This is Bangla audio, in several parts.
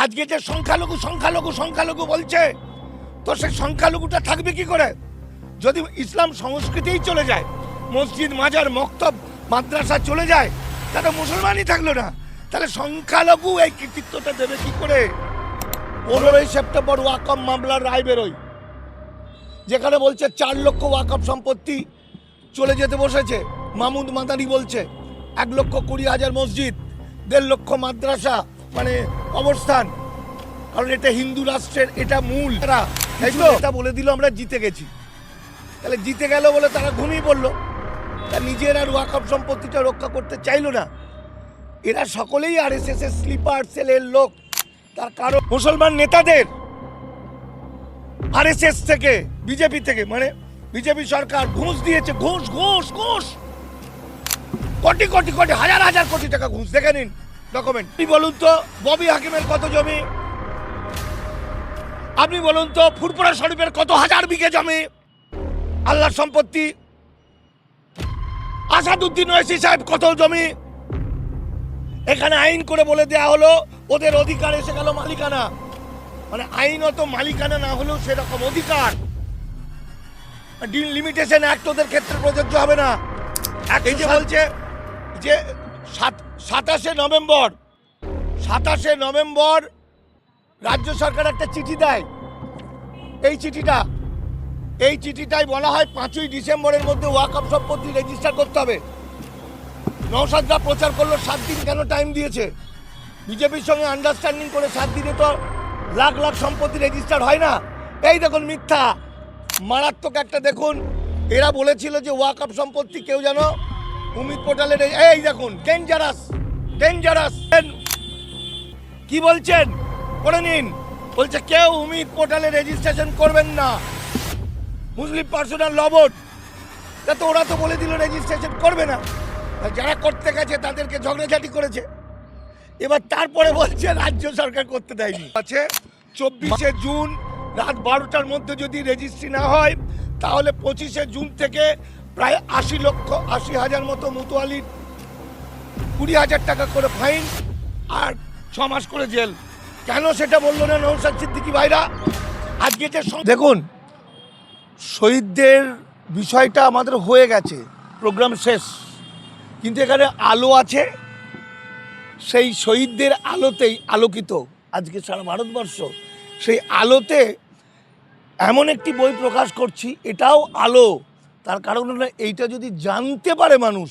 আজকে যে সংখ্যালঘু সংখ্যালঘু সংখ্যালঘু বলছে, তো সেই সংখ্যালঘুটা থাকবে কি করে যদি ইসলাম সংস্কৃতিই চলে যায়, মসজিদ মাজার মক্তব মাদ্রাসা চলে যায়, তাহলে মুসলমানই থাকলো না। তাহলে সংখ্যালঘু এই কৃতিত্বটা দেবে কি করে? 15ই সেপ্টেম্বর ওয়াকফ মামলার রায় বেরোয়, যেখানে বলছে 4 লক্ষ ওয়াকফ সম্পত্তি চলে যেতে বসেছে। মাহমুদ মাদানি বলছে 1,20,000 মসজিদ, 1.5 লক্ষ মাদ্রাসা মানে অবস্থান, কারণ এটা হিন্দু রাষ্ট্রের এটা মূল। তাই তো এটা বলে দিল আমরা জিতে গেছি। তাহলে জিতে গেল বলে তারা ঘুমিয়ে পড়লো, নিজের আর ওয়াকফ সম্পত্তিটা রক্ষা করতে চাইলো না। এরা সকলেই আরএসএস এর স্লিপার সেলের লোক। তার কারণ মুসলমান নেতাদের আরএসএস থেকে বিজেপি থেকে মানে বিজেপি সরকার ঘুষ দিয়েছে, ঘুষ ঘুষ ঘুষ, কোটি কোটি কোটি হাজার হাজার কোটি টাকা ঘুষ। দেখে নিন ডকুমেন্ট। আপনি বলুন তো ববি হাকিমের কত জমি, আপনি বলুন তো ফুরপুরা শরীফের কত হাজার বিঘে জমি আল্লাহর সম্পত্তি, আসাদুদ্দিন ওয়াইসি সাহেব কত জমি। এখানে আইন করে বলে দেয়া হলো ওদের অধিকার এসে গেল মালিকানা, মানে আইনত মালিকানা না হলেও সেরকম অধিকার। লিমিটেশন অ্যাক্ট ওদের ক্ষেত্রে প্রযোজ্য হবে না। এই যে বলছে যে 27শে নভেম্বর রাজ্য সরকার একটা চিঠি দেয়। এই চিঠিটাই বলা হয় 5ই ডিসেম্বরের মধ্যে ওয়াকফ সম্পত্তি রেজিস্টার করতে হবে। নওশাদরা প্রচার করলো 7 দিন কেন টাইম দিয়েছে? বিজেপির সঙ্গে আন্ডারস্ট্যান্ডিং করে 7 দিনে তো লাখ লাখ সম্পত্তি রেজিস্টার হয় না। এই দেখুন মিথ্যা মারাত্মক একটা। দেখুন এরা বলেছিল যে ওয়াকফ সম্পত্তি কেউ যেন উমিদ পোর্টালের, এই দেখুন ডেঞ্জারাস কি বলছেন করে নিন। বলছে কেউ উমিদ পোর্টালে রেজিস্ট্রেশন করবেন না, মুসলিম পার্সোনাল ল বোর্ড। তো ওরা তো বলে দিল রেজিস্ট্রেশন করবে না, যারা করতে গেছে তাদেরকে ঝগড়াঝাটি করেছে। এবার তারপরে বলছে রাজ্য সরকার করতে দেয়নি। আছে 24শে জুন রাত 12টার মধ্যে যদি রেজিস্ট্রি না হয়, তাহলে 25শে জুন থেকে প্রায় 80,000 মতো মুতুয়ালির 20,000 টাকা করে ফাইন আর 6 মাস করে জেল। কেন সেটা বললো না নওশাদ সিদ্দিকী ভাইরা? আজকে যে দেখুন শহীদদের বিষয়টা আমাদের হয়ে গেছে, প্রোগ্রাম শেষ, কিন্তু এখানে আলো আছে। সেই শহীদদের আলোতেই আলোকিত আজকে সারা ভারতবর্ষ। সেই আলোতে এমন একটি বই প্রকাশ করছি, এটাও আলো। তার কারণ হলো এইটা যদি জানতে পারে মানুষ,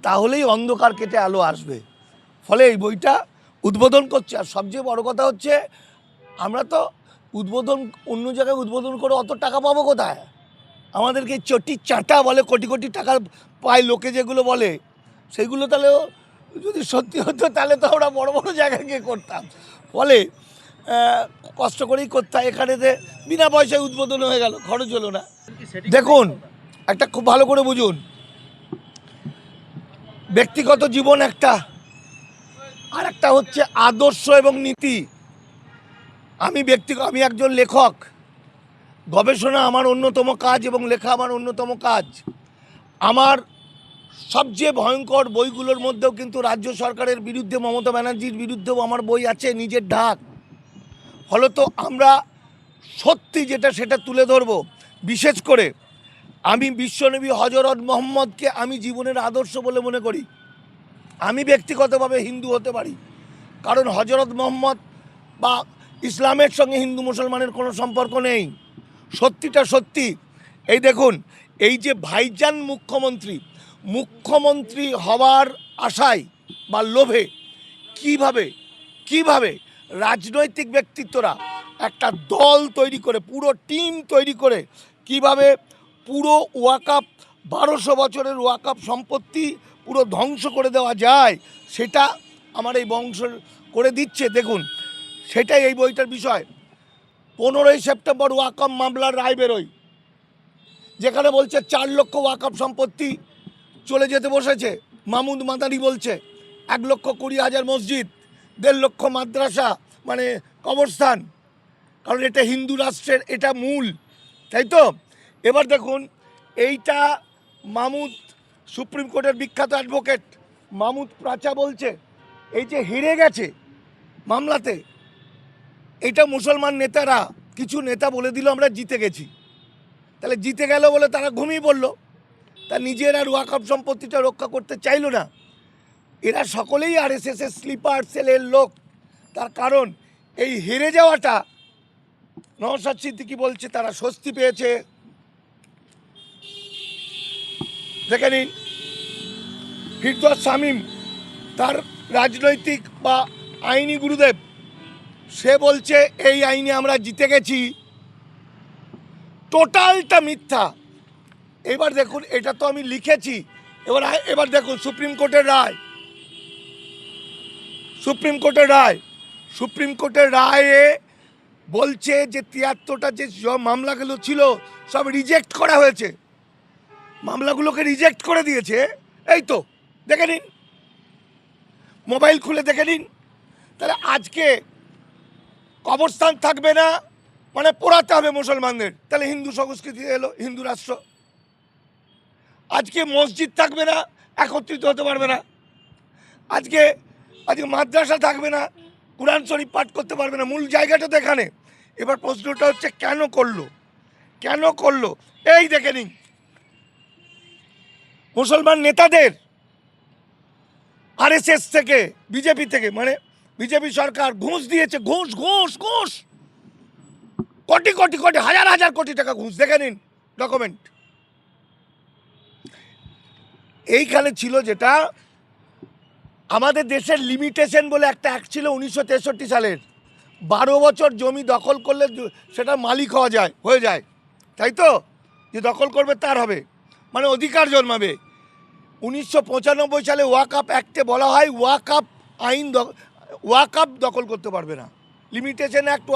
তাহলেই অন্ধকার কেটে আলো আসবে। ফলে এই বইটা উদ্বোধন করছে। আর সবচেয়ে বড় কথা হচ্ছে আমরা তো উদ্বোধন অন্য জায়গায় উদ্বোধন করে অত টাকা পাবো কোথায়? আমাদেরকে চটি চাটা বলে কোটি কোটি টাকা পায় লোকে, যেগুলো বলে সেইগুলো তাহলে যদি সত্যি হতো তাহলে তো আমরা বড় বড় জায়গায় গিয়ে করতাম। ফলে কষ্ট করেই করতাম। এখানে বিনা পয়সায় উদ্বোধন হয়ে গেল, খরচ হলো না। দেখুন একটা খুব ভালো করে বুঝুন, ব্যক্তিগত জীবন একটা, আর একটা হচ্ছে আদর্শ এবং নীতি। আমি একজন লেখক, গবেষণা আমার অন্যতম কাজ এবং লেখা আমার অন্যতম কাজ। আমার সবচেয়ে ভয়ঙ্কর বইগুলোর মধ্যেও কিন্তু রাজ্য সরকারের বিরুদ্ধে, মমতা ব্যানার্জির বিরুদ্ধেও আমার বই আছে, নিজের ঢাক। ফলত আমরা সত্যি যেটা সেটা তুলে ধরবো। বিশেষ করে আমি বিশ্বনবী হজরত মোহাম্মদকে আমি জীবনের আদর্শ বলে মনে করি। আমি ব্যক্তিগতভাবে হিন্দু হতে পারি, কারণ হজরত মোহাম্মদ বা ইসলামের সঙ্গে হিন্দু মুসলমানের কোনো সম্পর্ক নেই। সত্যিটা সত্যি। এই দেখুন, এই যে ভাইজান মুখ্যমন্ত্রী হওয়ার আশায় বা লোভে কিভাবে রাজনৈতিক ব্যক্তিত্বরা একটা দল তৈরি করে, পুরো টিম তৈরি করে কিভাবে পুরো ওয়াকফ 1200 বছরের ওয়াকফ সম্পত্তি পুরো ধ্বংস করে দেওয়া যায়, সেটা আমার এই বংশ করে দিচ্ছে। দেখুন সেটাই এই বইটার বিষয়। 15ই সেপ্টেম্বর ওয়াকফ মামলার রায় বেরোয়, যেখানে বলছে 4 লক্ষ ওয়াকফ সম্পত্তি চলে যেতে বসেছে। মাহমুদ মাদানি বলছে 1,20,000 মসজিদ, 1.5 লক্ষ মাদ্রাসা মানে কবরস্থান, কারণ এটা হিন্দু রাষ্ট্রের এটা মূল। তাই তো? এবার দেখুন এইটা সুপ্রিম কোর্টের বিখ্যাত অ্যাডভোকেট মাহমুদ প্রাচা বলছে এই যে হেরে গেছে মামলাতে, এটা মুসলমান নেতারা কিছু নেতা বলে দিল আমরা জিতে গেছি, তাহলে জিতে গেল বলে তারা ঘুমিয়ে পড়লো, তা নিজের আর ওয়াকফ সম্পত্তিটা রক্ষা করতে চাইলো না। এরা সকলেই আরএসএসের স্লিপার সেলের লোক। তার কারণ এই হেরে যাওয়াটা, নওশাদ সিদ্দিকী বলছে তারা স্বস্তি পেয়েছে। দেখে নিন, ফিরদৌস শামীম তার রাজনৈতিক বা আইনি গুরুদেব, সে বলছে এই আইনে আমরা জিতে গেছি। টোটালটা মিথ্যা। এবার দেখুন, এটা তো আমি লিখেছি, এবার দেখুন সুপ্রিম কোর্টের রায়। সুপ্রিম কোর্টের রায়ে বলছে যে ৭৩টা যে মামলাগুলো ছিল সব রিজেক্ট করা হয়েছে, মামলাগুলোকে রিজেক্ট করে দিয়েছে। এই তো দেখে নিন, মোবাইল খুলে দেখে নিন। তাহলে আজকে কবরস্থান থাকবে না, মানে পোড়াতে হবে মুসলমানদের, তাহলে হিন্দু সংস্কৃতি এলো, হিন্দু রাষ্ট্র। আজকে মসজিদ থাকবে না, একত্রিত হতে পারবে না। আজকে মাদ্রাসা থাকবে না, কুরআন শরীফ পাঠ করতে পারবে না। মূল জায়গাটা তো এখানে। এবার প্রশ্নটা হচ্ছে কেন করলো? এই দেখে নিন, মুসলমান নেতাদের আরএসএস থেকে, বিজেপি থেকে, মানে বিজেপি সরকার ঘুষ দিয়েছে, ঘুষ কোটি হাজার কোটি টাকা ঘুষ। দেখে নিন ডকুমেন্ট। এইখানে ছিল যেটা আমাদের দেশের লিমিটেশন বলে একটা অ্যাক্ট ছিল 1963 সালের, 12 বছর জমি দখল করলে সেটা মালিক হয়ে যায়, তাই তো? যে দখল করবে তার হবে, মানে অধিকার জন্মাবে। 1995 সালে ওয়াকফ অ্যাক্টে বলা হয় ওয়াকফ দখল করতে পারবে না। লিমিটেশন অ্যাক্ট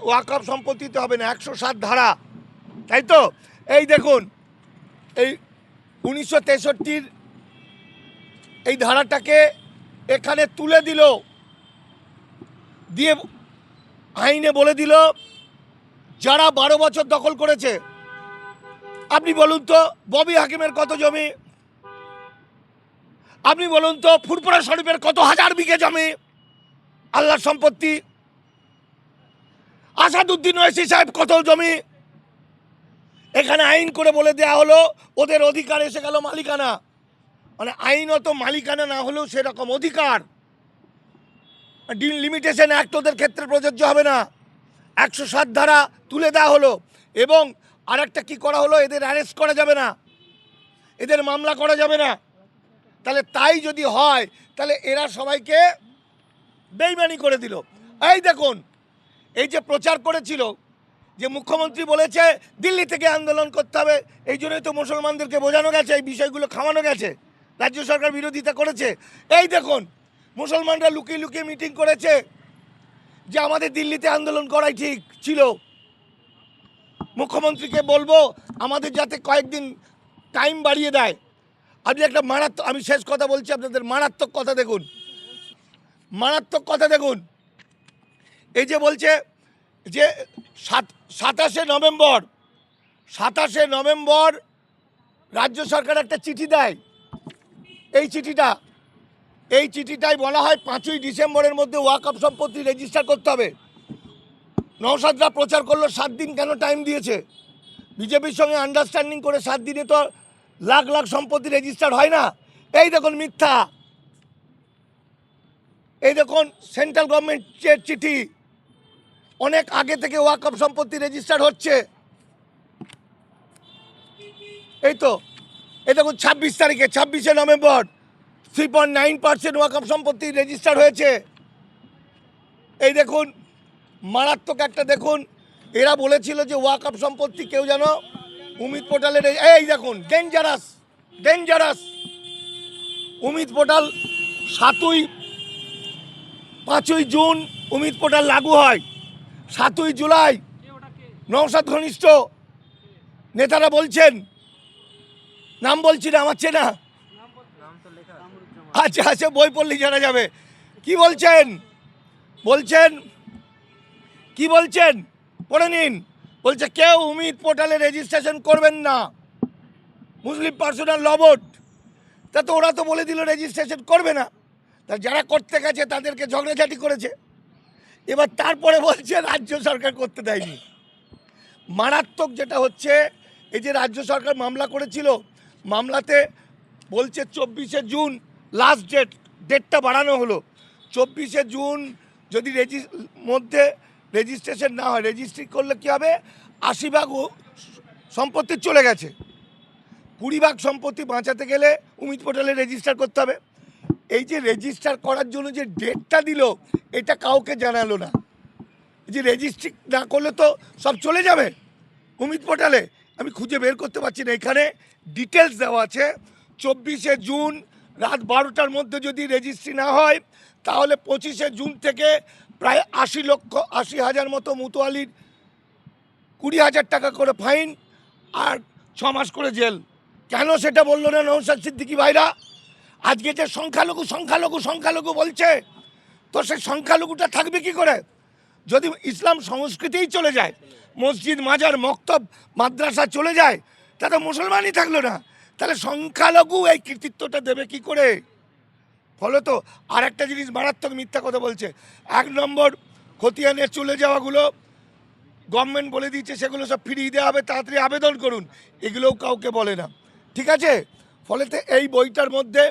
ওয়াকফ সম্পত্তিতে হবে না, 107 ধারা, তাই তো? এই দেখুন, এই 1963 এই ধারাটাকে এখানে তুলে দিল, দিয়ে আইনে বলে দিল যারা 12 বছর দখল করেছে। আপনি বলুন তো ববি হাকিমের কত জমি, আপনি বলুন তো ফুরফুরা শরীফের কত হাজার বিঘে জমি আল্লাহর সম্পত্তি, আসাদুদ্দিন ওয়াইসি সাহেব কত জমি। এখানে আইন করে বলে দেয়া হলো ওদের অধিকার এসে গেল মালিকানা, মানে আইনত মালিকানা না হলেও সেরকম অধিকার। লিমিটেশন অ্যাক্ট ওদের ক্ষেত্রে প্রযোজ্য হবে না, 107 ধারা তুলে দেওয়া হলো। এবং আরেকটা কি করা হলো, এদের অ্যারেস্ট করা যাবে না, এদের মামলা করা যাবে না। তাহলে তাই যদি হয়, তাহলে এরা সবাইকে বেইমানি করে দিল। এই দেখুন, এই যে প্রচার করেছিল যে মুখ্যমন্ত্রী বলেছে দিল্লি থেকে আন্দোলন করতে হবে, এই জন্যই তো মুসলমানদেরকে বোঝানো গেছে, এই বিষয়গুলো খাওয়ানো গেছে, রাজ্য সরকার বিরোধিতা করেছে। এই দেখুন, মুসলমানরা লুকিয়ে মিটিং করেছে যে আমাদের দিল্লিতে আন্দোলন করাই ঠিক ছিল। মুখ্যমন্ত্রীকে বলবো আমাদের যাতে কয়েকদিন টাইম বাড়িয়ে দেয়। আপনি একটা মারাত্মক, আমি শেষ কথা বলছি আপনাদের, মারাত্মক কথা দেখুন। এই যে বলছে যে 27শে নভেম্বর রাজ্য সরকার একটা চিঠি দেয়। এই চিঠিটাই বলা হয় 5ই ডিসেম্বরের মধ্যে ওয়াকফ সম্পত্তি রেজিস্টার করতে হবে। নওশাদরা প্রচার করলো 7 দিন কেন টাইম দিয়েছে? বিজেপির সঙ্গে আন্ডারস্ট্যান্ডিং করে 7 দিনে তো লাখ সম্পত্তি রেজিস্টার হয় না। এই দেখুন মিথ্যা। এই দেখুন সেন্ট্রাল গভর্নমেন্টের চিঠি, অনেক আগে থেকে ওয়াকফ সম্পত্তি রেজিস্টার হচ্ছে। এই তো, এই দেখুন 26শে নভেম্বর 3.9% ওয়াকফ সম্পত্তি রেজিস্টার হয়েছে। এই দেখুন মারাত্মক একটা, দেখুন এরা বলেছিল যে ওয়াকফ সম্পত্তি কেউ যেন উমিদ পোর্টালের, এই দেখুন ডেঞ্জারাস উমিদ পোর্টাল 5ই জুন উমিদ পোর্টাল লাগু হয়, 7ই জুলাই নওশাদ ঘনিষ্ঠ নেতারা বলছেন, নাম বলছি না, আমার চেনা, আচ্ছা বই পড়লেই জানা যাবে। কি বলছেন পড়ে নিন। বলছে কেউ উমিদ পোর্টালে রেজিস্ট্রেশন করবেন না, মুসলিম পার্সোনাল ল বোর্ড। তা তো ওরা তো বলে দিল রেজিস্ট্রেশন করবে না, তা যারা করতে গেছে তাদেরকে ঝগড়াঝাটি করেছে। এবার তারপরে বলছে রাজ্য সরকার করতে দেয়নি। মারাত্মক যেটা হচ্ছে, এই যে রাজ্য সরকার মামলা করেছিল, মামলাতে বলছে 24শে জুন লাস্ট ডেটটা বাড়ানো হলো। 24শে জুন যদি মধ্যে রেজিস্ট্রেশন না হয়, রেজিস্ট্রি করলে কী হবে, 80 ভাগ সম্পত্তি চলে গেছে, 20 ভাগ সম্পত্তি বাঁচাতে গেলে উমিদ পোর্টালে রেজিস্টার করতে হবে। এই যে রেজিস্টার করার জন্য যে ডেটটা দিল, এটা কাউকে জানালো না। যে রেজিস্ট্রি না করলে তো সব চলে যাবে উমিদ পোর্টালে। আমি খুঁজে বের করতে পারছি না, এখানে ডিটেলস দেওয়া আছে। 24শে জুন রাত 12টার মধ্যে যদি রেজিস্ট্রি না হয়, তাহলে 25শে জুন থেকে প্রায় 80,000 মতো মুতোয়ালির 20,000 টাকা করে ফাইন আর 6 মাস করে জেল। কেন সেটা বললো না নওশাদ সিদ্দিকী ভাইরা? আজকে যে সংখ্যালঘু সংখ্যালঘু সংখ্যালঘু বলছে, তো সেই সংখ্যালঘুটা থাকবে কি করে? যদি ইসলাম সংস্কৃতিই চলে যায়, মসজিদ মাজার মক্তব মাদ্রাসা চলে যায়, তাতে মুসলমানই থাকলো না, তাহলে সংখ্যালঘু এই কৃতিত্বটা দেবে কি করে? ফলে তো আর একটা জিনিস মারাত্মক মিথ্যা কথা বলছে। 1 নম্বর, খতিয়ানের চলে যাওয়াগুলো গভর্নমেন্ট বলে দিয়েছে সেগুলো সব ফিরিয়ে দেওয়া হবে, তাড়াতাড়ি আবেদন করুন, এগুলোও কাউকে বলে না। ঠিক আছে, ফলেতে এই বইটার মধ্যে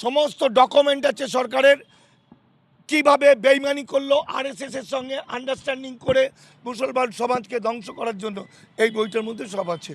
সমস্ত ডকুমেন্ট আছে সরকারের, কীভাবে বেইমানি করলো আরএসএসের সঙ্গে আন্ডারস্ট্যান্ডিং করে মুসলমান সমাজকে ধ্বংস করার জন্য, এই বইটার মধ্যে সব আছে।